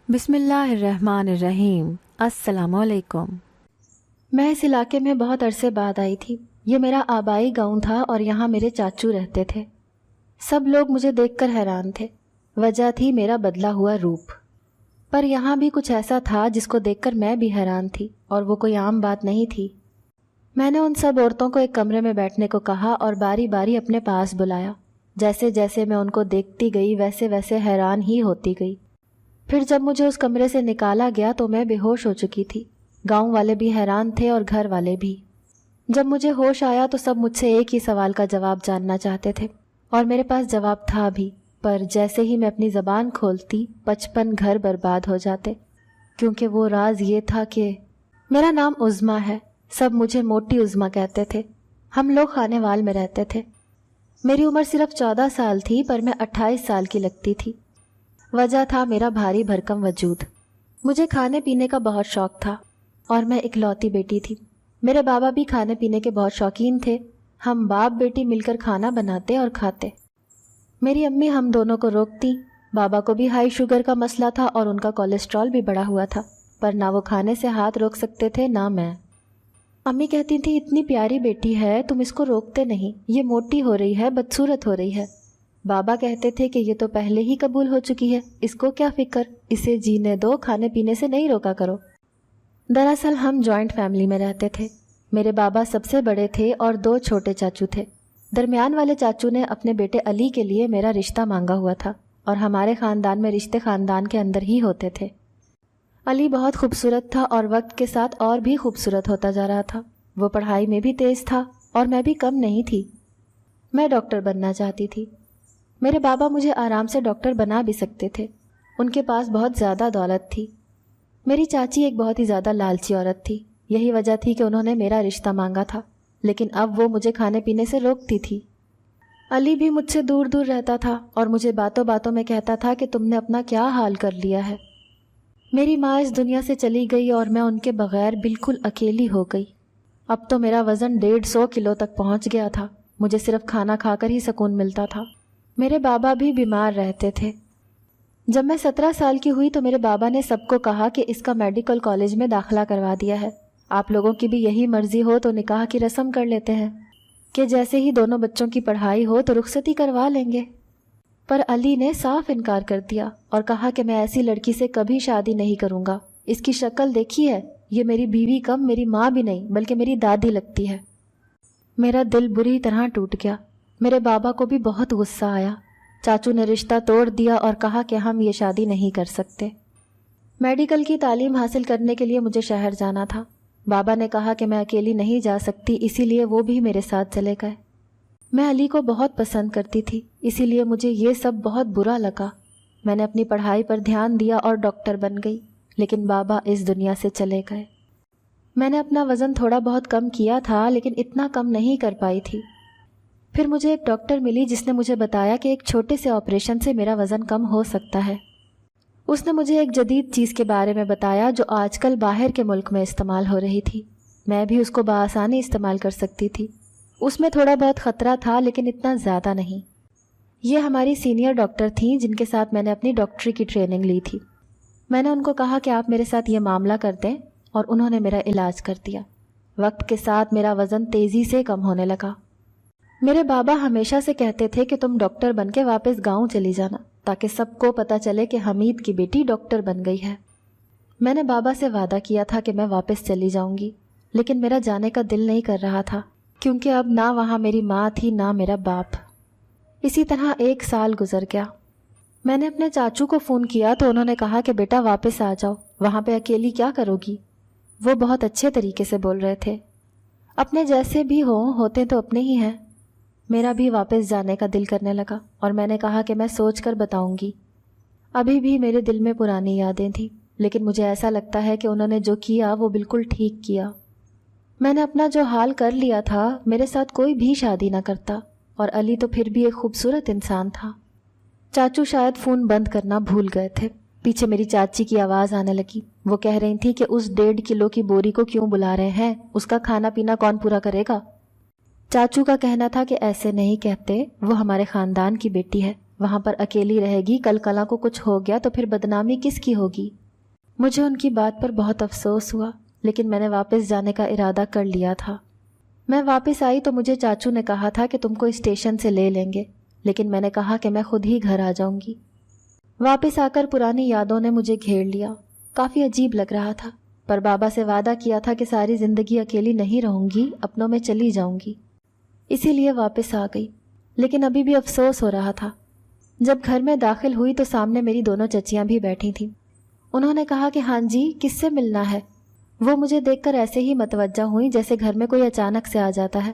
بسم اللہ الرحمن الرحیم۔ السلام علیکم۔ میں اس علاقے میں بہت عرصے بعد آئی تھی۔ یہ میرا آبائی گاؤں تھا اور یہاں میرے چاچو رہتے تھے۔ سب لوگ مجھے دیکھ کر حیران تھے۔ وجہ تھی میرا بدلا ہوا روپ۔ پر یہاں بھی کچھ ایسا تھا جس کو دیکھ کر میں بھی حیران تھی، اور وہ کوئی عام بات نہیں تھی۔ میں نے ان سب عورتوں کو ایک کمرے میں بیٹھنے کو کہا اور باری باری اپنے پاس بلایا۔ جیسے جیسے میں ان کو دیکھتی گئی ویسے ویسے حیران ہی ہوتی گئی۔ پھر جب مجھے اس کمرے سے نکالا گیا تو میں بے ہوش ہو چکی تھی۔ گاؤں والے بھی حیران تھے اور گھر والے بھی۔ جب مجھے ہوش آیا تو سب مجھ سے ایک ہی سوال کا جواب جاننا چاہتے تھے، اور میرے پاس جواب تھا بھی، پر جیسے ہی میں اپنی زبان کھولتی 55 گھر برباد ہو جاتے، کیونکہ وہ راز یہ تھا کہ میرا نام عظمیٰ ہے۔ سب مجھے موٹی عظمیٰ کہتے تھے۔ ہم لوگ خانے وال میں رہتے تھے۔ میری عمر صرف 14 سال تھی، پر میں 28 سال کی لگتی تھی۔ وجہ تھا میرا بھاری بھرکم وجود۔ مجھے کھانے پینے کا بہت شوق تھا، اور میں اکلوتی بیٹی تھی۔ میرے بابا بھی کھانے پینے کے بہت شوقین تھے۔ ہم باپ بیٹی مل کر کھانا بناتے اور کھاتے۔ میری امی ہم دونوں کو روکتی۔ بابا کو بھی ہائی شوگر کا مسئلہ تھا اور ان کا کولیسٹرول بھی بڑھا ہوا تھا، پر نہ وہ کھانے سے ہاتھ روک سکتے تھے نہ میں۔ امی کہتی تھی اتنی پیاری بیٹی ہے، تم اس کو روکتے نہیں، یہ موٹی ہو رہی ہے، بدصورت ہو رہی ہے۔ بابا کہتے تھے کہ یہ تو پہلے ہی قبول ہو چکی ہے، اس کو کیا فکر، اسے جینے دو، کھانے پینے سے نہیں روکا کرو۔ دراصل ہم جوائنٹ فیملی میں رہتے تھے۔ میرے بابا سب سے بڑے تھے اور 2 چھوٹے چاچو تھے۔ درمیان والے چاچو نے اپنے بیٹے علی کے لیے میرا رشتہ مانگا ہوا تھا، اور ہمارے خاندان میں رشتے خاندان کے اندر ہی ہوتے تھے۔ علی بہت خوبصورت تھا اور وقت کے ساتھ اور بھی خوبصورت ہوتا جا رہا تھا۔ وہ پڑھائی میں بھی تیز تھا اور میں بھی کم نہیں تھی۔ میں ڈاکٹر بننا چاہتی تھی۔ میرے بابا مجھے آرام سے ڈاکٹر بنا بھی سکتے تھے، ان کے پاس بہت زیادہ دولت تھی۔ میری چاچی ایک بہت ہی زیادہ لالچی عورت تھی۔ یہی وجہ تھی کہ انہوں نے میرا رشتہ مانگا تھا، لیکن اب وہ مجھے کھانے پینے سے روکتی تھی۔ علی بھی مجھ سے دور دور رہتا تھا اور مجھے باتوں باتوں میں کہتا تھا کہ تم نے اپنا کیا حال کر لیا ہے۔ میری ماں اس دنیا سے چلی گئی اور میں ان کے بغیر بالکل اکیلی ہو گئی۔ اب تو میرا وزن 150 کلو تک پہنچ گیا تھا۔ مجھے صرف کھانا کھا کر ہی سکون ملتا تھا۔ میرے بابا بھی بیمار رہتے تھے۔ جب میں 17 سال کی ہوئی تو میرے بابا نے سب کو کہا کہ اس کا میڈیکل کالج میں داخلہ کروا دیا ہے۔ آپ لوگوں کی بھی یہی مرضی ہو تو نکاح کی رسم کر لیتے ہیں، کہ جیسے ہی دونوں بچوں کی پڑھائی ہو تو رخصتی کروا لیں گے۔ پر علی نے صاف انکار کر دیا اور کہا کہ میں ایسی لڑکی سے کبھی شادی نہیں کروں گا۔ اس کی شکل دیکھی ہے، یہ میری بیوی کم میری ماں بھی نہیں بلکہ میری دادی لگتی ہے۔ میرا دل بری طرح ٹوٹ گیا۔ میرے بابا کو بھی بہت غصہ آیا۔ چاچو نے رشتہ توڑ دیا اور کہا کہ ہم یہ شادی نہیں کر سکتے۔ میڈیکل کی تعلیم حاصل کرنے کے لیے مجھے شہر جانا تھا۔ بابا نے کہا کہ میں اکیلی نہیں جا سکتی، اسی لیے وہ بھی میرے ساتھ چلے گئے۔ میں علی کو بہت پسند کرتی تھی، اسی لیے مجھے یہ سب بہت برا لگا۔ میں نے اپنی پڑھائی پر دھیان دیا اور ڈاکٹر بن گئی، لیکن بابا اس دنیا سے چلے گئے۔ میں نے اپنا وزن تھوڑا بہت کم کیا تھا، لیکن اتنا کم نہیں کر پائی تھی۔ پھر مجھے ایک ڈاکٹر ملی جس نے مجھے بتایا کہ ایک چھوٹے سے آپریشن سے میرا وزن کم ہو سکتا ہے۔ اس نے مجھے ایک جدید چیز کے بارے میں بتایا جو آج کل باہر کے ملک میں استعمال ہو رہی تھی۔ میں بھی اس کو بآسانی استعمال کر سکتی تھی۔ اس میں تھوڑا بہت خطرہ تھا، لیکن اتنا زیادہ نہیں۔ یہ ہماری سینئر ڈاکٹر تھیں جن کے ساتھ میں نے اپنی ڈاکٹری کی ٹریننگ لی تھی۔ میں نے ان کو کہا کہ آپ میرے ساتھ یہ معاملہ کر دیں، اور انہوں نے میرا علاج کر دیا۔ وقت کے ساتھ میرا وزن تیزی سے کم ہونے لگا۔ میرے بابا ہمیشہ سے کہتے تھے کہ تم ڈاکٹر بن کے واپس گاؤں چلی جانا، تاکہ سب کو پتہ چلے کہ حمید کی بیٹی ڈاکٹر بن گئی ہے۔ میں نے بابا سے وعدہ کیا تھا کہ میں واپس چلی جاؤں گی، لیکن میرا جانے کا دل نہیں کر رہا تھا، کیونکہ اب نہ وہاں میری ماں تھی نہ میرا باپ۔ اسی طرح 1 سال گزر گیا۔ میں نے اپنے چاچو کو فون کیا تو انہوں نے کہا کہ بیٹا واپس آ جاؤ، وہاں پہ اکیلی کیا کرو گی۔ وہ بہت اچھے طریقے سے بول رہے تھے۔ اپنے جیسے بھی ہوتے تو اپنے ہی ہیں۔ میرا بھی واپس جانے کا دل کرنے لگا، اور میں نے کہا کہ میں سوچ کر بتاؤں گی۔ ابھی بھی میرے دل میں پرانی یادیں تھیں، لیکن مجھے ایسا لگتا ہے کہ انہوں نے جو کیا وہ بالکل ٹھیک کیا۔ میں نے اپنا جو حال کر لیا تھا، میرے ساتھ کوئی بھی شادی نہ کرتا، اور علی تو پھر بھی ایک خوبصورت انسان تھا۔ چاچو شاید فون بند کرنا بھول گئے تھے۔ پیچھے میری چاچی کی آواز آنے لگی۔ وہ کہہ رہی تھی کہ اس 1.5 کلو کی بوری کو کیوں بلا رہے ہیں، اس کا کھانا پینا کون پورا کرے گا۔ چاچو کا کہنا تھا کہ ایسے نہیں کہتے، وہ ہمارے خاندان کی بیٹی ہے، وہاں پر اکیلی رہے گی، کل کلاں کو کچھ ہو گیا تو پھر بدنامی کس کی ہوگی؟ مجھے ان کی بات پر بہت افسوس ہوا، لیکن میں نے واپس جانے کا ارادہ کر لیا تھا۔ میں واپس آئی تو مجھے چاچو نے کہا تھا کہ تم کو اسٹیشن سے لے لیں گے، لیکن میں نے کہا کہ میں خود ہی گھر آ جاؤں گی۔ واپس آ کر پرانی یادوں نے مجھے گھیر لیا۔ کافی عجیب لگ رہا تھا، پر بابا سے وعدہ کیا تھا کہ ساری زندگی اکیلی نہیں رہوں گی، اپنوں میں چلی جاؤں گی، اسی لیے واپس آ گئی۔ لیکن ابھی بھی افسوس ہو رہا تھا۔ جب گھر میں داخل ہوئی تو سامنے میری دونوں چچیاں بھی بیٹھی تھیں۔ انہوں نے کہا کہ ہاں جی، کس سے ملنا ہے؟ وہ مجھے دیکھ کر ایسے ہی متوجہ ہوئیں جیسے گھر میں کوئی اچانک سے آ جاتا ہے۔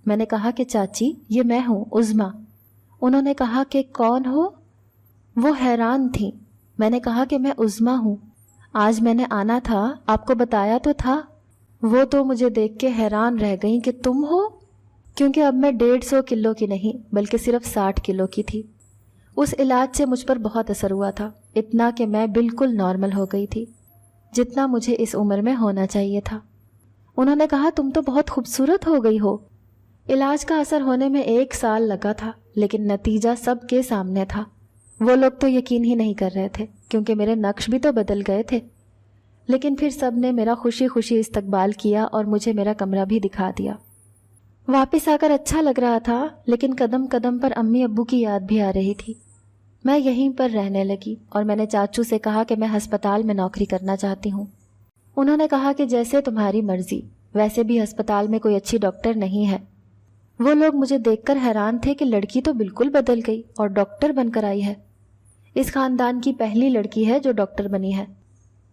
میں نے کہا کہ چاچی، یہ میں ہوں، عظمیٰ۔ انہوں نے کہا کہ کون ہو؟ وہ حیران تھیں۔ میں نے کہا کہ میں عظمیٰ ہوں، آج میں نے آنا تھا، آپ کو بتایا تو تھا۔ وہ تو مجھے دیکھ کے حیران رہ گئیں کہ تم ہو، کیونکہ اب میں 150 کلو کی نہیں بلکہ صرف 60 کلو کی تھی۔ اس علاج سے مجھ پر بہت اثر ہوا تھا، اتنا کہ میں بالکل نارمل ہو گئی تھی، جتنا مجھے اس عمر میں ہونا چاہیے تھا۔ انہوں نے کہا تم تو بہت خوبصورت ہو گئی ہو۔ علاج کا اثر ہونے میں 1 سال لگا تھا، لیکن نتیجہ سب کے سامنے تھا۔ وہ لوگ تو یقین ہی نہیں کر رہے تھے، کیونکہ میرے نقش بھی تو بدل گئے تھے۔ لیکن پھر سب نے میرا خوشی خوشی استقبال کیا اور مجھے میرا کمرہ بھی دکھا دیا۔ واپس آ کر اچھا لگ رہا تھا، لیکن قدم قدم پر امی ابو کی یاد بھی آ رہی تھی۔ میں یہیں پر رہنے لگی اور میں نے چاچو سے کہا کہ میں ہسپتال میں نوکری کرنا چاہتی ہوں۔ انہوں نے کہا کہ جیسے تمہاری مرضی، ویسے بھی ہسپتال میں کوئی اچھی ڈاکٹر نہیں ہے۔ وہ لوگ مجھے دیکھ کر حیران تھے کہ لڑکی تو بالکل بدل گئی اور ڈاکٹر بن کر آئی ہے۔ اس خاندان کی پہلی لڑکی ہے جو ڈاکٹر بنی ہے۔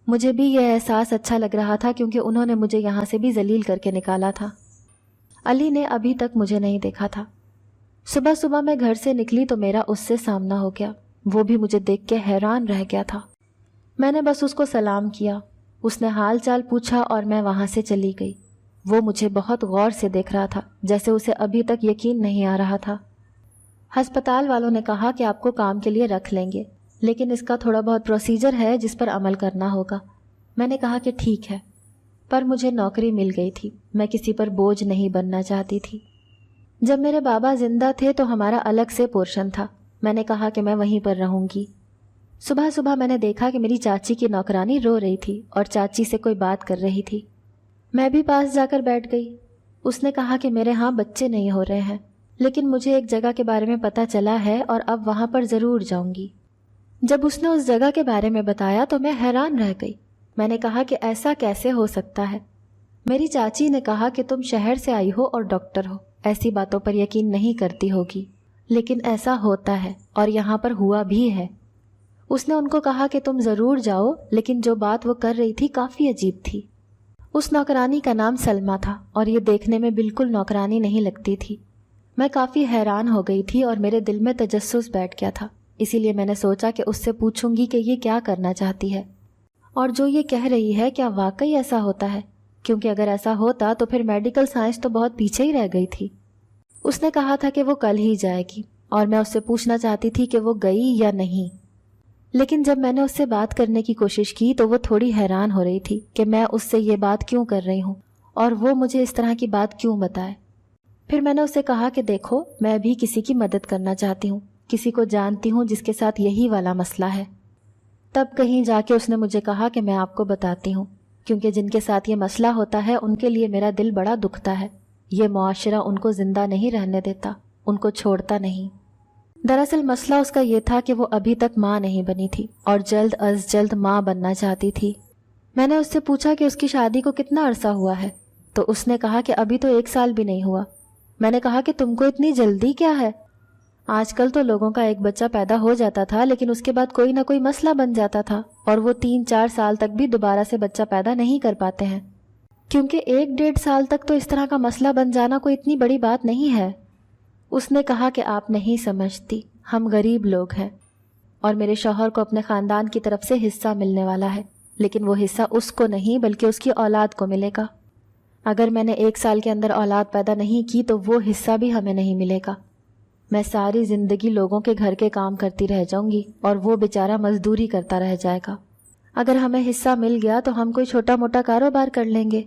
مجھے بھی یہ احساس اچھا لگ رہا تھا، کیونکہ انہوں نے مجھے یہاں سے بھی ذلیل کر کے نکالا تھا۔ علی نے ابھی تک مجھے نہیں دیکھا تھا۔ صبح صبح میں گھر سے نکلی تو میرا اس سے سامنا ہو گیا۔ وہ بھی مجھے دیکھ کے حیران رہ گیا تھا۔ میں نے بس اس کو سلام کیا، اس نے حال چال پوچھا اور میں وہاں سے چلی گئی۔ وہ مجھے بہت غور سے دیکھ رہا تھا، جیسے اسے ابھی تک یقین نہیں آ رہا تھا۔ ہسپتال والوں نے کہا کہ آپ کو کام کے لیے رکھ لیں گے، لیکن اس کا تھوڑا بہت پروسیجر ہے جس پر عمل کرنا ہوگا۔ میں نے کہا کہ ٹھیک ہے، پر مجھے نوکری مل گئی تھی، میں کسی پر بوجھ نہیں بننا چاہتی تھی۔ جب میرے بابا زندہ تھے تو ہمارا الگ سے پورشن تھا، میں نے کہا کہ میں وہیں پر رہوں گی۔ صبح صبح میں نے دیکھا کہ میری چاچی کی نوکرانی رو رہی تھی اور چاچی سے کوئی بات کر رہی تھی۔ میں بھی پاس جا کر بیٹھ گئی۔ اس نے کہا کہ میرے ہاں بچے نہیں ہو رہے ہیں، لیکن مجھے ایک جگہ کے بارے میں پتہ چلا ہے اور اب وہاں پر ضرور جاؤں گی۔ جب اس نے اس جگہ کے بارے میں بتایا تو میں حیران رہ گئی۔ میں نے کہا کہ ایسا کیسے ہو سکتا ہے؟ میری چاچی نے کہا کہ تم شہر سے آئی ہو اور ڈاکٹر ہو، ایسی باتوں پر یقین نہیں کرتی ہوگی، لیکن ایسا ہوتا ہے اور یہاں پر ہوا بھی ہے۔ اس نے ان کو کہا کہ تم ضرور جاؤ، لیکن جو بات وہ کر رہی تھی کافی عجیب تھی۔ اس نوکرانی کا نام سلمیٰ تھا اور یہ دیکھنے میں بالکل نوکرانی نہیں لگتی تھی۔ میں کافی حیران ہو گئی تھی اور میرے دل میں تجسس بیٹھ گیا تھا، اسی لیے میں نے سوچا کہ اس سے پوچھوں گی کہ یہ کیا کرنا چاہتی ہے اور جو یہ کہہ رہی ہے کیا واقعی ایسا ہوتا ہے، کیونکہ اگر ایسا ہوتا تو پھر میڈیکل سائنس تو بہت پیچھے ہی رہ گئی تھی۔ اس نے کہا تھا کہ وہ کل ہی جائے گی اور میں اس سے پوچھنا چاہتی تھی کہ وہ گئی یا نہیں، لیکن جب میں نے اس سے بات کرنے کی کوشش کی تو وہ تھوڑی حیران ہو رہی تھی کہ میں اس سے یہ بات کیوں کر رہی ہوں اور وہ مجھے اس طرح کی بات کیوں بتائے۔ پھر میں نے اسے کہا کہ دیکھو، میں بھی کسی کی مدد کرنا چاہتی ہوں، کسی کو جانتی ہوں جس کے ساتھ یہی والا مسئلہ ہے۔ تب کہیں جا کے اس نے مجھے کہا کہ میں آپ کو بتاتی ہوں، کیونکہ جن کے ساتھ یہ مسئلہ ہوتا ہے ان کے لیے میرا دل بڑا دکھتا ہے۔ یہ معاشرہ ان کو زندہ نہیں رہنے دیتا، ان کو چھوڑتا نہیں۔ دراصل مسئلہ اس کا یہ تھا کہ وہ ابھی تک ماں نہیں بنی تھی اور جلد از جلد ماں بننا چاہتی تھی۔ میں نے اس سے پوچھا کہ اس کی شادی کو کتنا عرصہ ہوا ہے، تو اس نے کہا کہ ابھی تو 1 سال بھی نہیں ہوا۔ میں نے کہا کہ تم کو اتنی جلدی کیا ہے؟ آج کل تو لوگوں کا ایک بچہ پیدا ہو جاتا تھا، لیکن اس کے بعد کوئی نہ کوئی مسئلہ بن جاتا تھا اور وہ 3-4 سال تک بھی دوبارہ سے بچہ پیدا نہیں کر پاتے ہیں، کیونکہ 1-1.5 سال تک تو اس طرح کا مسئلہ بن جانا کوئی اتنی بڑی بات نہیں ہے۔ اس نے کہا کہ آپ نہیں سمجھتی، ہم غریب لوگ ہیں اور میرے شوہر کو اپنے خاندان کی طرف سے حصہ ملنے والا ہے، لیکن وہ حصہ اس کو نہیں بلکہ اس کی اولاد کو ملے گا۔ اگر میں نے 1 سال کے اندر اولاد پیدا نہیں کی تو وہ حصہ بھی ہمیں نہیں ملے گا۔ میں ساری زندگی لوگوں کے گھر کے کام کرتی رہ جاؤں گی اور وہ بیچارہ مزدوری کرتا رہ جائے گا۔ اگر ہمیں حصہ مل گیا تو ہم کوئی چھوٹا موٹا کاروبار کر لیں گے۔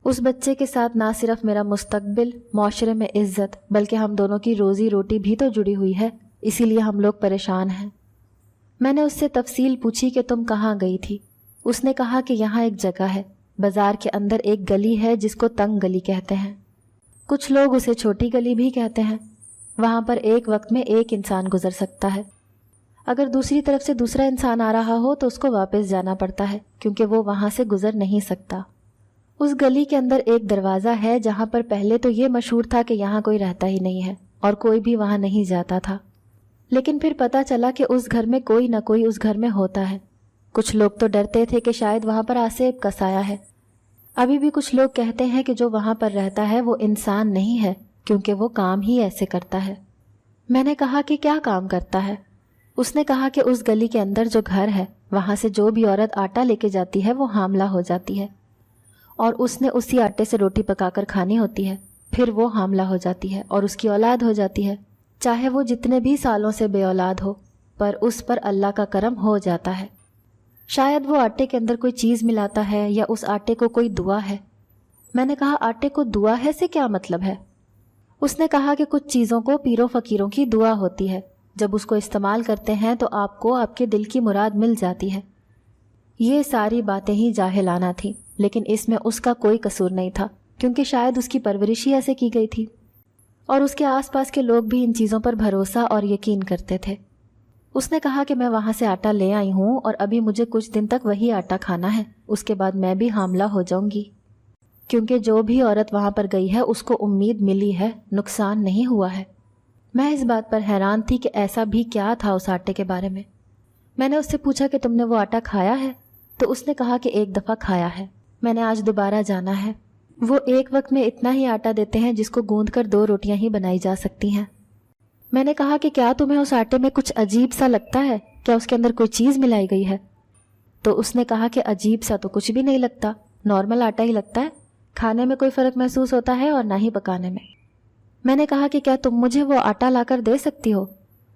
اس بچے کے ساتھ نہ صرف میرا مستقبل، معاشرے میں عزت، بلکہ ہم دونوں کی روزی روٹی بھی تو جڑی ہوئی ہے۔ اسی لیے ہم لوگ پریشان ہیں۔ میں نے اس سے تفصیل پوچھی کہ تم کہاں گئی تھی۔ اس نے کہا کہ یہاں ایک جگہ ہے، بازار کے اندر ایک گلی ہے جس کو تنگ گلی کہتے ہیں، کچھ لوگ اسے چھوٹی گلی بھی کہتے ہیں۔ وہاں پر ایک وقت میں ایک انسان گزر سکتا ہے۔ اگر دوسری طرف سے دوسرا انسان آ رہا ہو تو اس کو واپس جانا پڑتا ہے کیونکہ وہ وہاں سے گزر نہیں سکتا۔ اس گلی کے اندر ایک دروازہ ہے جہاں پر پہلے تو یہ مشہور تھا کہ یہاں کوئی رہتا ہی نہیں ہے اور کوئی بھی وہاں نہیں جاتا تھا، لیکن پھر پتہ چلا کہ اس گھر میں کوئی نہ کوئی اس گھر میں ہوتا ہے۔ کچھ لوگ تو ڈرتے تھے کہ شاید وہاں پر آسیب کا سایہ ہے۔ ابھی بھی کچھ لوگ کہتے ہیں کہ جو وہاں پر رہتا ہے وہ انسان نہیں ہے کیونکہ وہ کام ہی ایسے کرتا ہے۔ میں نے کہا کہ کیا کام کرتا ہے؟ اس نے کہا کہ اس گلی کے اندر جو گھر ہے وہاں سے جو بھی عورت آٹا لے کے جاتی ہے وہ حاملہ ہو جاتی ہے، اور اس نے اسی آٹے سے روٹی پکا کر کھانی ہوتی ہے، پھر وہ حاملہ ہو جاتی ہے اور اس کی اولاد ہو جاتی ہے، چاہے وہ جتنے بھی سالوں سے بے اولاد ہو، پر اس پر اللہ کا کرم ہو جاتا ہے۔ شاید وہ آٹے کے اندر کوئی چیز ملاتا ہے یا اس آٹے کو کوئی دعا ہے۔ میں نے کہا آٹے کو دعا ہے سے کیا مطلب ہے؟ اس نے کہا کہ کچھ چیزوں کو پیروں فقیروں کی دعا ہوتی ہے، جب اس کو استعمال کرتے ہیں تو آپ کو آپ کے دل کی مراد مل جاتی ہے۔ یہ ساری باتیں ہی جاہلانہ تھیں، لیکن اس میں اس کا کوئی قصور نہیں تھا کیونکہ شاید اس کی پرورش ہی ایسے کی گئی تھی، اور اس کے آس پاس کے لوگ بھی ان چیزوں پر بھروسہ اور یقین کرتے تھے۔ اس نے کہا کہ میں وہاں سے آٹا لے آئی ہوں اور ابھی مجھے کچھ دن تک وہی آٹا کھانا ہے، اس کے بعد میں بھی حاملہ ہو جاؤں گی، کیونکہ جو بھی عورت وہاں پر گئی ہے اس کو امید ملی ہے، نقصان نہیں ہوا ہے۔ میں اس بات پر حیران تھی کہ ایسا بھی کیا تھا اس آٹے کے بارے میں۔ میں نے اس سے پوچھا کہ تم نے وہ آٹا کھایا ہے؟ تو اس نے کہا کہ ایک دفعہ کھایا ہے، میں نے آج دوبارہ جانا ہے۔ وہ ایک وقت میں اتنا ہی آٹا دیتے ہیں جس کو گوندھ کر 2 روٹیاں ہی بنائی جا سکتی ہیں۔ میں نے کہا کہ کیا تمہیں اس آٹے میں کچھ عجیب سا لگتا ہے؟ کیا اس کے اندر کوئی چیز ملائی گئی ہے؟ تو اس نے کہا کہ عجیب سا تو کچھ بھی نہیں لگتا، نارمل آٹا ہی لگتا ہے، کھانے میں کوئی فرق محسوس ہوتا ہے اور نہ ہی پکانے میں۔ میں نے کہا کہ کیا تم مجھے وہ آٹا لا کر دے سکتی ہو؟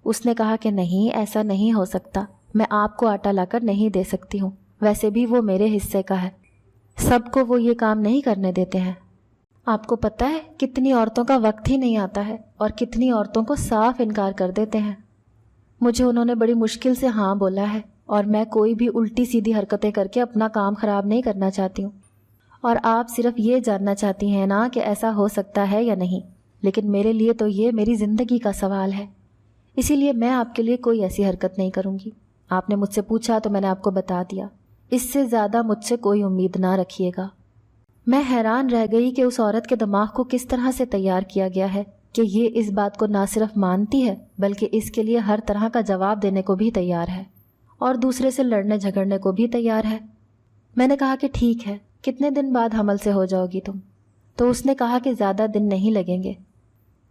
اس نے کہا کہ نہیں، ایسا نہیں ہو سکتا، میں آپ کو آٹا لا کر نہیں دے سکتی ہوں، ویسے بھی وہ میرے حصے کا ہے، سب کو وہ یہ کام نہیں کرنے دیتے ہیں۔ آپ کو پتہ ہے کتنی عورتوں کا وقت ہی نہیں آتا ہے اور کتنی عورتوں کو صاف انکار کر دیتے ہیں۔ مجھے انہوں نے بڑی مشکل سے ہاں بولا ہے اور میں کوئی بھی الٹی سیدھی حرکتیں کر کے اپنا کام خراب نہیں کرنا چاہتی ہوں، اور آپ صرف یہ جاننا چاہتی ہیں نا کہ ایسا ہو سکتا ہے یا نہیں، لیکن میرے لیے تو یہ میری زندگی کا سوال ہے، اسی لیے میں آپ کے لیے کوئی ایسی حرکت نہیں کروں گی۔ آپ نے مجھ سے پوچھا تو میں نے آپ کو بتا دیا، اس سے زیادہ مجھ سے کوئی امید نہ رکھیے گا۔ میں حیران رہ گئی کہ اس عورت کے دماغ کو کس طرح سے تیار کیا گیا ہے کہ یہ اس بات کو نہ صرف مانتی ہے بلکہ اس کے لیے ہر طرح کا جواب دینے کو بھی تیار ہے اور دوسرے سے لڑنے جھگڑنے کو بھی تیار ہے۔ میں نے کہا کہ ٹھیک ہے، کتنے دن بعد حمل سے ہو جاؤ گی تم؟ تو اس نے کہا کہ زیادہ دن نہیں لگیں گے۔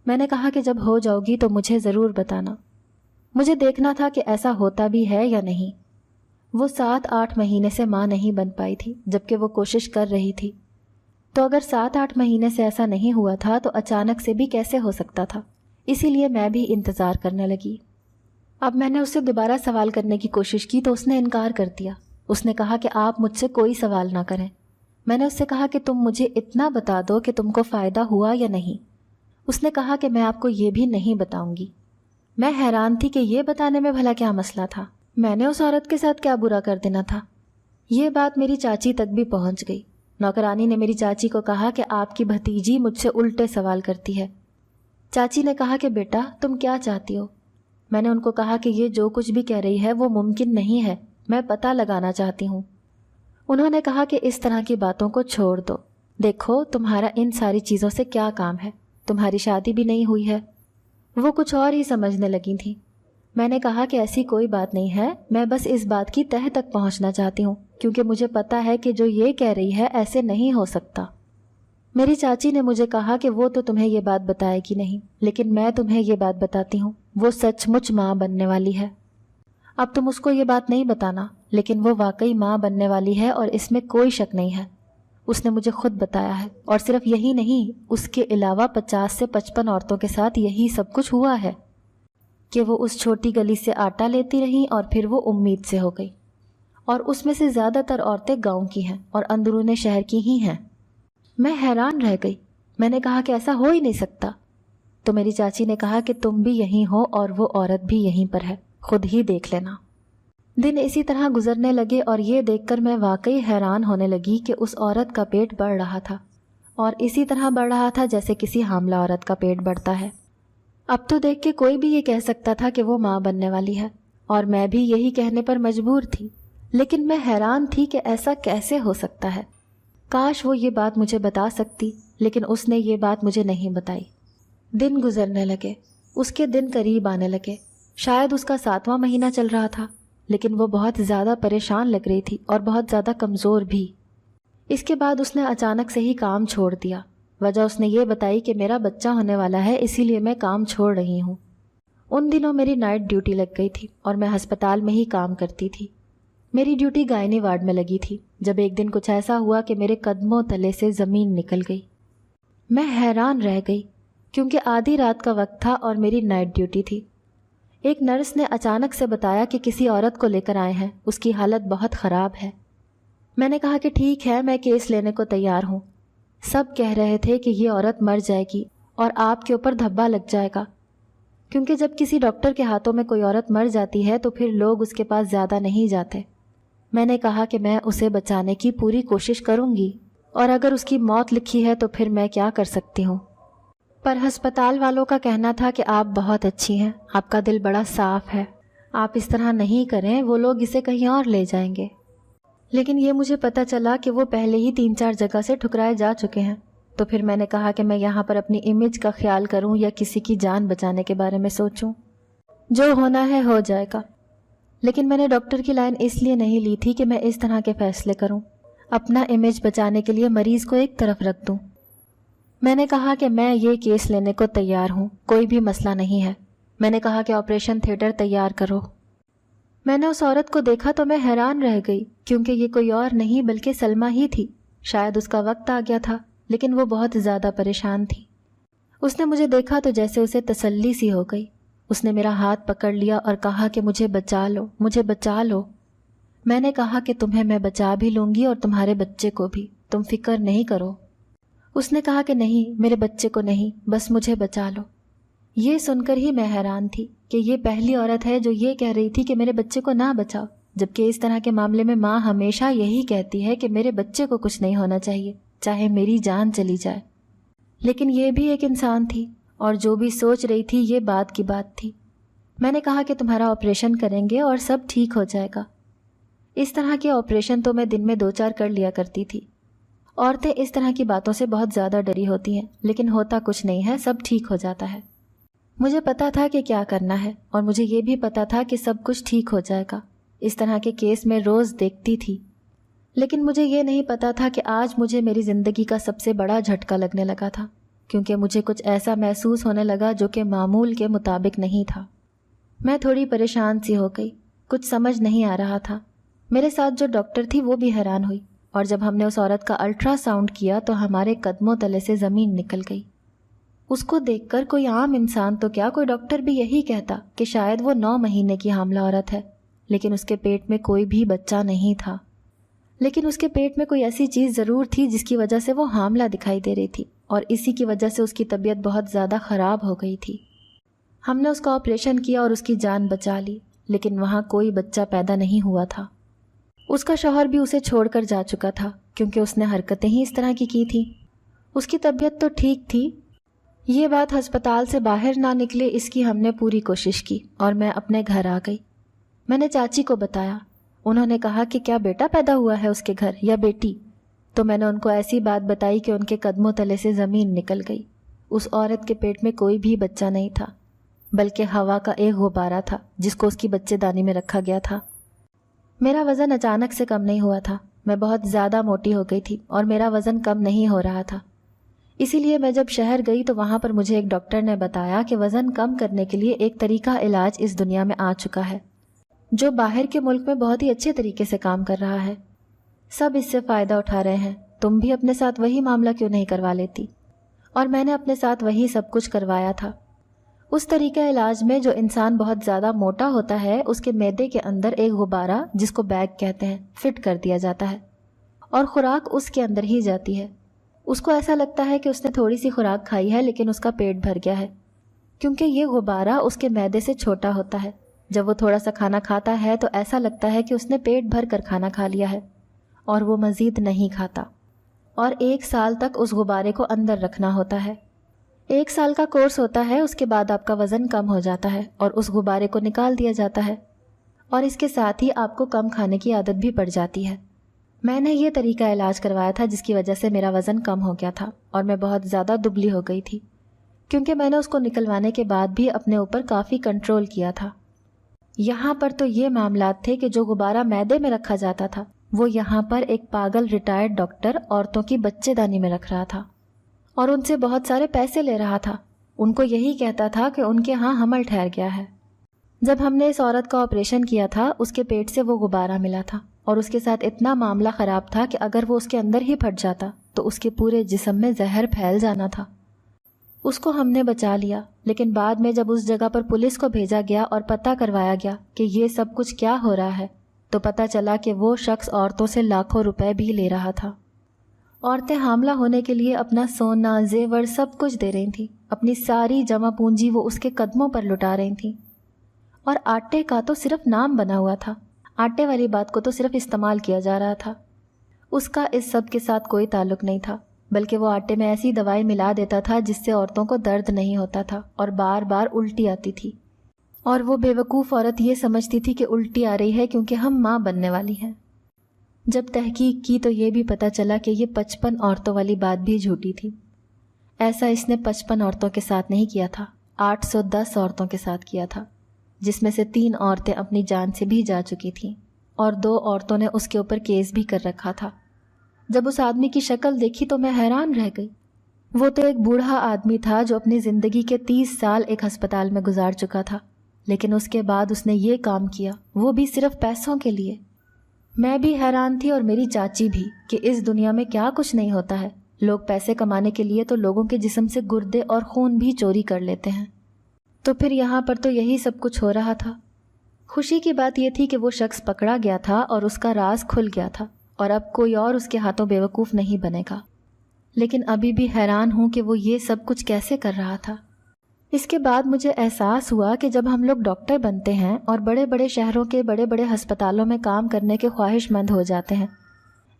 میں نے کہا کہ جب ہو جاؤ گی تو مجھے ضرور بتانا، مجھے دیکھنا تھا کہ ایسا ہوتا بھی ہے یا نہیں۔ وہ 7-8 مہینے سے ماں نہیں بن پائی تھی جبکہ وہ کوشش کر رہی تھی، تو اگر 7-8 مہینے سے ایسا نہیں ہوا تھا تو اچانک سے بھی کیسے ہو سکتا تھا؟ اسی لیے میں بھی انتظار کرنے لگی۔ اب میں نے اس سے دوبارہ سوال کرنے کی کوشش کی تو اس نے انکار کر دیا۔ اس نے کہا کہ آپ مجھ سے کوئی سوال نہ کریں۔ میں نے اس سے کہا کہ تم مجھے اتنا بتا دو کہ تم کو فائدہ ہوا یا نہیں۔ اس نے کہا کہ میں آپ کو یہ بھی نہیں بتاؤں گی۔ میں حیران تھی کہ یہ بتانے میں بھلا کیا مسئلہ تھا، میں نے اس عورت کے ساتھ کیا برا کر دینا تھا؟ یہ بات میری چاچی تک بھی پہنچ گئی۔ نوکرانی نے میری چاچی کو کہا کہ آپ کی بھتیجی مجھ سے الٹے سوال کرتی ہے۔ چاچی نے کہا کہ بیٹا تم کیا چاہتی ہو؟ میں نے ان کو کہا کہ یہ جو کچھ بھی کہہ رہی ہے وہ ممکن نہیں ہے، میں پتہ لگانا چاہتی ہوں۔ انہوں نے کہا کہ اس طرح کی باتوں کو چھوڑ دو، دیکھو تمہارا ان ساری چیزوں سے کیا کام ہے، تمہاری شادی بھی نہیں ہوئی ہے۔ وہ کچھ اور ہی سمجھنے لگی تھیں۔ میں نے کہا کہ ایسی کوئی بات نہیں ہے، میں بس اس بات کی تہہ تک پہنچنا چاہتی ہوں کیونکہ مجھے پتہ ہے کہ جو یہ کہہ رہی ہے ایسے نہیں ہو سکتا۔ میری چاچی نے مجھے کہا کہ وہ تو تمہیں یہ بات بتائے گی نہیں، لیکن میں تمہیں یہ بات بتاتی ہوں، وہ سچ مچ ماں بننے والی ہے۔ اب تم اس کو یہ بات نہیں بتانا، لیکن وہ واقعی ماں بننے والی ہے اور اس میں کوئی شک نہیں ہے۔ اس نے مجھے خود بتایا ہے، اور صرف یہی نہیں، اس کے علاوہ 50 سے 55 عورتوں کے ساتھ یہی سب کچھ ہوا ہے کہ وہ اس چھوٹی گلی سے آٹا لیتی رہیں اور پھر وہ امید سے ہو گئی، اور اس میں سے زیادہ تر عورتیں گاؤں کی ہیں اور اندرون شہر کی ہی ہیں۔ میں حیران رہ گئی۔ میں نے کہا کہ ایسا ہو ہی نہیں سکتا۔ تو میری چاچی نے کہا کہ تم بھی یہیں ہو اور وہ عورت بھی یہیں پر ہے، خود ہی دیکھ لینا۔ دن اسی طرح گزرنے لگے اور یہ دیکھ کر میں واقعی حیران ہونے لگی کہ اس عورت کا پیٹ بڑھ رہا تھا، اور اسی طرح بڑھ رہا تھا جیسے کسی حاملہ عورت کا پیٹ بڑھتا ہے۔ اب تو دیکھ کے کوئی بھی یہ کہہ سکتا تھا کہ وہ ماں بننے والی ہے، اور میں بھی یہی کہنے پر مجبور تھی، لیکن میں حیران تھی کہ ایسا کیسے ہو سکتا ہے۔ کاش وہ یہ بات مجھے بتا سکتی، لیکن اس نے یہ بات مجھے نہیں بتائی۔ دن گزرنے لگے، اس کے دن قریب آنے لگے، شاید اس کا 7واں مہینہ چل رہا تھا، لیکن وہ بہت زیادہ پریشان لگ رہی تھی اور بہت زیادہ کمزور بھی۔ اس کے بعد اس نے اچانک سے ہی کام چھوڑ دیا۔ وجہ اس نے یہ بتائی کہ میرا بچہ ہونے والا ہے، اسی لیے میں کام چھوڑ رہی ہوں۔ ان دنوں میری نائٹ ڈیوٹی لگ گئی تھی اور میں ہسپتال میں ہی کام کرتی تھی۔ میری ڈیوٹی گائنی وارڈ میں لگی تھی، جب ایک دن کچھ ایسا ہوا کہ میرے قدموں تلے سے زمین نکل گئی۔ میں حیران رہ گئی، کیونکہ آدھی رات کا وقت تھا اور میری نائٹ ڈیوٹی تھی۔ ایک نرس نے اچانک سے بتایا کہ کسی عورت کو لے کر آئے ہیں، اس کی حالت بہت خراب ہے۔ میں نے کہا کہ ٹھیک ہے، میں کیس لینے کو تیار ہوں۔ سب کہہ رہے تھے کہ یہ عورت مر جائے گی اور آپ کے اوپر دھبا لگ جائے گا، کیونکہ جب کسی ڈاکٹر کے ہاتھوں میں کوئی عورت مر جاتی ہے تو پھر لوگ اس کے پاس زیادہ نہیں جاتے۔ میں نے کہا کہ میں اسے بچانے کی پوری کوشش کروں گی، اور اگر اس کی موت لکھی ہے تو پھر میں کیا کر سکتی ہوں۔ پر ہسپتال والوں کا کہنا تھا کہ آپ بہت اچھی ہیں، آپ کا دل بڑا صاف ہے، آپ اس طرح نہیں کریں، وہ لوگ اسے کہیں اور لے جائیں گے۔ لیکن یہ مجھے پتہ چلا کہ وہ پہلے ہی 3-4 جگہ سے ٹھکرائے جا چکے ہیں۔ تو پھر میں نے کہا کہ میں یہاں پر اپنی امیج کا خیال کروں یا کسی کی جان بچانے کے بارے میں سوچوں، جو ہونا ہے ہو جائے گا۔ لیکن میں نے ڈاکٹر کی لائن اس لیے نہیں لی تھی کہ میں اس طرح کے فیصلے کروں، اپنا امیج بچانے کے لیے مریض کو ایک طرف رکھ دوں۔ میں نے کہا کہ میں یہ کیس لینے کو تیار ہوں، کوئی بھی مسئلہ نہیں ہے۔ میں نے کہا کہ آپریشن تھیٹر تیار کرو۔ میں نے اس عورت کو دیکھا تو میں حیران رہ گئی، کیونکہ یہ کوئی اور نہیں بلکہ سلمیٰ ہی تھی۔ شاید اس کا وقت آ گیا تھا، لیکن وہ بہت زیادہ پریشان تھی۔ اس نے مجھے دیکھا تو جیسے اسے تسلی سی ہو گئی۔ اس نے میرا ہاتھ پکڑ لیا اور کہا کہ مجھے بچا لو، مجھے بچا لو۔ میں نے کہا کہ تمہیں میں بچا بھی لوں گی اور تمہارے بچے کو بھی، تم فکر نہیں کرو۔ اس نے کہا کہ نہیں، میرے بچے کو نہیں، بس مجھے بچا لو۔ یہ سن کر ہی میں حیران تھی کہ یہ پہلی عورت ہے جو یہ کہہ رہی تھی کہ میرے بچے کو نہ بچاؤ، جبکہ اس طرح کے معاملے میں ماں ہمیشہ یہی کہتی ہے کہ میرے بچے کو کچھ نہیں ہونا چاہیے، چاہے میری جان چلی جائے۔ لیکن یہ بھی ایک انسان تھی، اور جو بھی سوچ رہی تھی یہ بات کی بات تھی۔ میں نے کہا کہ تمہارا آپریشن کریں گے اور سب ٹھیک ہو جائے گا۔ اس طرح کے آپریشن تو میں دن میں 2-4 کر لیا کرتی تھی۔ عورتیں اس طرح کی باتوں سے بہت زیادہ ڈری ہوتی ہیں، لیکن ہوتا کچھ نہیں ہے، سب ٹھیک ہو جاتا ہے۔ مجھے پتا تھا کہ کیا کرنا ہے، اور مجھے یہ بھی پتا تھا کہ سب کچھ ٹھیک ہو جائے گا۔ اس طرح کے کیس میں روز دیکھتی تھی، لیکن مجھے یہ نہیں پتا تھا کہ آج مجھے میری زندگی کا سب سے بڑا جھٹکا لگنے لگا تھا، کیونکہ مجھے کچھ ایسا محسوس ہونے لگا جو کہ معمول کے مطابق نہیں تھا۔ میں تھوڑی پریشان سی ہو گئی، کچھ سمجھ نہیں آ رہا تھا۔ میرے ساتھ جو ڈاکٹر تھی وہ بھی حیران ہوئی، اور جب ہم نے اس عورت کا الٹرا ساؤنڈ کیا تو ہمارے قدموں تلے سے زمین نکل گئی۔ اس کو دیکھ کر کوئی عام انسان تو کیا، کوئی ڈاکٹر بھی یہی کہتا کہ شاید وہ 9 مہینے کی حاملہ عورت ہے، لیکن اس کے پیٹ میں کوئی بھی بچہ نہیں تھا۔ لیکن اس کے پیٹ میں کوئی ایسی چیز ضرور تھی جس کی وجہ سے وہ حاملہ دکھائی دے رہی تھی، اور اسی کی وجہ سے اس کی طبیعت بہت زیادہ خراب ہو گئی تھی۔ ہم نے اس کا آپریشن کیا اور اس کی جان بچا لی، لیکن وہاں کوئی بچہ پیدا نہیں ہوا تھا۔ اس کا شوہر بھی اسے چھوڑ کر جا چکا تھا، کیونکہ اس نے حرکتیں ہی اس طرح کی تھیں۔ اس کی طبیعت تو ٹھیک تھی۔ یہ بات ہسپتال سے باہر نہ نکلے اس کی ہم نے پوری کوشش کی، اور میں اپنے گھر آ گئی۔ میں نے چاچی کو بتایا۔ انہوں نے کہا کہ کیا بیٹا پیدا ہوا ہے اس کے گھر یا بیٹی؟ تو میں نے ان کو ایسی بات بتائی کہ ان کے قدموں تلے سے زمین نکل گئی۔ اس عورت کے پیٹ میں کوئی بھی بچہ نہیں تھا، بلکہ ہوا کا ایک غبارہ تھا جس کو اس کی بچے دانی میں رکھا گیا تھا۔ میرا وزن اچانک سے کم نہیں ہوا تھا، میں بہت زیادہ موٹی ہو گئی تھی اور میرا وزن کم نہیں ہو رہا تھا۔ اسی لیے میں جب شہر گئی تو وہاں پر مجھے ایک ڈاکٹر نے بتایا کہ وزن کم کرنے کے لیے ایک طریقہ علاج اس دنیا میں آ چکا ہے، جو باہر کے ملک میں بہت ہی اچھے طریقے سے کام کر رہا ہے۔ سب اس سے فائدہ اٹھا رہے ہیں، تم بھی اپنے ساتھ وہی معاملہ کیوں نہیں کروا لیتی؟ اور میں نے اپنے ساتھ وہی سب کچھ کروایا تھا۔ اس طریقہ علاج میں جو انسان بہت زیادہ موٹا ہوتا ہے، اس کے معدے کے اندر ایک غبارہ جس کو بیگ کہتے ہیں فٹ کر دیا جاتا ہے، اور خوراک اس کے اندر ہی جاتی ہے۔ اس کو ایسا لگتا ہے کہ اس نے تھوڑی سی خوراک کھائی ہے لیکن اس کا پیٹ بھر گیا ہے، کیونکہ یہ غبارہ اس کے معدے سے چھوٹا ہوتا ہے۔ جب وہ تھوڑا سا کھانا کھاتا ہے تو ایسا لگتا ہے کہ اس نے پیٹ بھر کر کھانا کھا لیا ہے اور وہ مزید نہیں کھاتا، اور 1 سال تک اس غبارے کو اندر رکھنا ہوتا ہے۔ 1 سال کا کورس ہوتا ہے، اس کے بعد آپ کا وزن کم ہو جاتا ہے اور اس غبارے کو نکال دیا جاتا ہے، اور اس کے ساتھ ہی آپ کو کم کھانے کی عادت بھی پڑ جاتی ہے۔ میں نے یہ طریقہ علاج کروایا تھا جس کی وجہ سے میرا وزن کم ہو گیا تھا اور میں بہت زیادہ دبلی ہو گئی تھی، کیونکہ میں نے اس کو نکلوانے کے بعد بھی اپنے اوپر کافی کنٹرول کیا تھا۔ یہاں پر تو یہ معاملات تھے کہ جو غبارہ معدے میں رکھا جاتا تھا وہ یہاں پر ایک پاگل ریٹائرڈ ڈاکٹر عورتوں کی بچے دانی میں رکھ رہا تھا اور ان سے بہت سارے پیسے لے رہا تھا۔ ان کو یہی کہتا تھا کہ ان کے ہاں حمل ٹھہر گیا ہے۔ جب ہم نے اس عورت کا آپریشن کیا تھا اس کے پیٹ سے وہ غبارہ ملا تھا اور اس کے ساتھ اتنا معاملہ خراب تھا کہ اگر وہ اس کے اندر ہی پھٹ جاتا تو اس کے پورے جسم میں زہر پھیل جانا تھا۔ اس کو ہم نے بچا لیا، لیکن بعد میں جب اس جگہ پر پولیس کو بھیجا گیا اور پتہ کروایا گیا کہ یہ سب کچھ کیا ہو رہا ہے تو پتہ چلا کہ وہ شخص عورتوں سے لاکھوں روپے بھی لے رہا تھا۔ عورتیں حاملہ ہونے کے لیے اپنا سونا، زیور سب کچھ دے رہی تھیں، اپنی ساری جمع پونجی وہ اس کے قدموں پر لٹا رہی تھیں، اور آٹے کا تو صرف نام بنا ہوا تھا، آٹے والی بات کو تو صرف استعمال کیا جا رہا تھا۔ اس کا اس سب کے ساتھ کوئی تعلق نہیں تھا، بلکہ وہ آٹے میں ایسی دوائی ملا دیتا تھا جس سے عورتوں کو درد نہیں ہوتا تھا اور بار بار الٹی آتی تھی، اور وہ بیوقوف عورت یہ سمجھتی تھی کہ الٹی آ رہی ہے کیونکہ ہم ماں بننے والی ہیں۔ جب تحقیق کی تو یہ بھی پتہ چلا کہ یہ 55 عورتوں والی بات بھی جھوٹی تھی۔ ایسا اس نے 55 عورتوں کے ساتھ نہیں کیا تھا، 810 عورتوں کے ساتھ کیا تھا، جس میں سے 3 عورتیں اپنی جان سے بھی جا چکی تھیں اور 2 عورتوں نے اس کے اوپر کیس بھی کر رکھا تھا۔ جب اس آدمی کی شکل دیکھی تو میں حیران رہ گئی۔ وہ تو ایک بوڑھا آدمی تھا جو اپنی زندگی کے 30 سال ایک ہسپتال میں گزار چکا تھا، لیکن اس کے بعد اس نے یہ کام کیا، وہ بھی صرف پیسوں کے لیے۔ میں بھی حیران تھی اور میری چاچی بھی کہ اس دنیا میں کیا کچھ نہیں ہوتا ہے۔ لوگ پیسے کمانے کے لیے تو لوگوں کے جسم سے گردے اور خون بھی چوری کر لیتے ہیں، تو پھر یہاں پر تو یہی سب کچھ ہو رہا تھا۔ خوشی کی بات یہ تھی کہ وہ شخص پکڑا گیا تھا اور اس کا راز کھل گیا تھا، اور اب کوئی اور اس کے ہاتھوں بیوقوف نہیں بنے گا۔ لیکن ابھی بھی حیران ہوں کہ وہ یہ سب کچھ کیسے کر رہا تھا۔ اس کے بعد مجھے احساس ہوا کہ جب ہم لوگ ڈاکٹر بنتے ہیں اور بڑے بڑے شہروں کے بڑے بڑے ہسپتالوں میں کام کرنے کے خواہش مند ہو جاتے ہیں،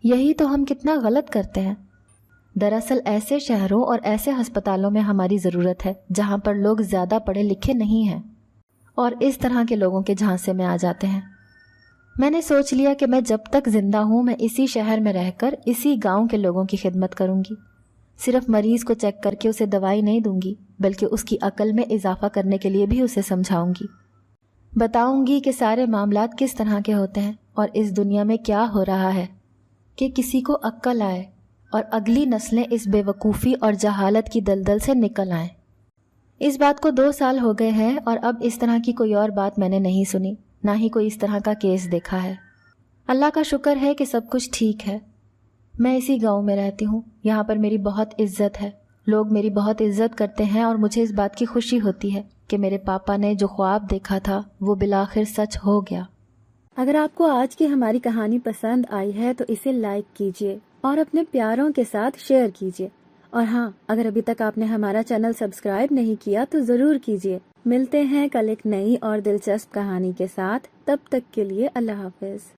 یہی تو ہم کتنا غلط کرتے ہیں۔ دراصل ایسے شہروں اور ایسے ہسپتالوں میں ہماری ضرورت ہے جہاں پر لوگ زیادہ پڑھے لکھے نہیں ہیں اور اس طرح کے لوگوں کے جھانسے میں آ جاتے ہیں۔ میں نے سوچ لیا کہ میں جب تک زندہ ہوں میں اسی شہر میں رہ کر اسی گاؤں کے لوگوں کی خدمت کروں گی، صرف مریض کو چیک کر کے اسے دوائی نہیں دوں گی بلکہ اس کی عقل میں اضافہ کرنے کے لیے بھی اسے سمجھاؤں گی، بتاؤں گی کہ سارے معاملات کس طرح کے ہوتے ہیں اور اس دنیا میں کیا ہو رہا ہے، کہ کسی کو عقل آئے اور اگلی نسلیں اس بے وقوفی اور جہالت کی دلدل سے نکل آئیں۔ اس بات کو 2 سال ہو گئے ہیں اور اب اس طرح کی کوئی اور بات میں نے نہیں سنی، نہ ہی کوئی اس طرح کا کیس دیکھا ہے۔ اللہ کا شکر ہے کہ سب کچھ ٹھیک ہے۔ میں اسی گاؤں میں رہتی ہوں، یہاں پر میری بہت عزت ہے، لوگ میری بہت عزت کرتے ہیں اور مجھے اس بات کی خوشی ہوتی ہے کہ میرے پاپا نے جو خواب دیکھا تھا وہ بالآخر سچ ہو گیا۔ اگر آپ کو آج کی ہماری کہانی پسند آئی ہے تو اسے لائک کیجیے اور اپنے پیاروں کے ساتھ شیئر کیجیے، اور ہاں، اگر ابھی تک آپ نے ہمارا چینل سبسکرائب نہیں کیا تو ضرور کیجیے۔ ملتے ہیں کل ایک نئی اور دلچسپ کہانی کے ساتھ، تب تک کے لیے اللہ حافظ۔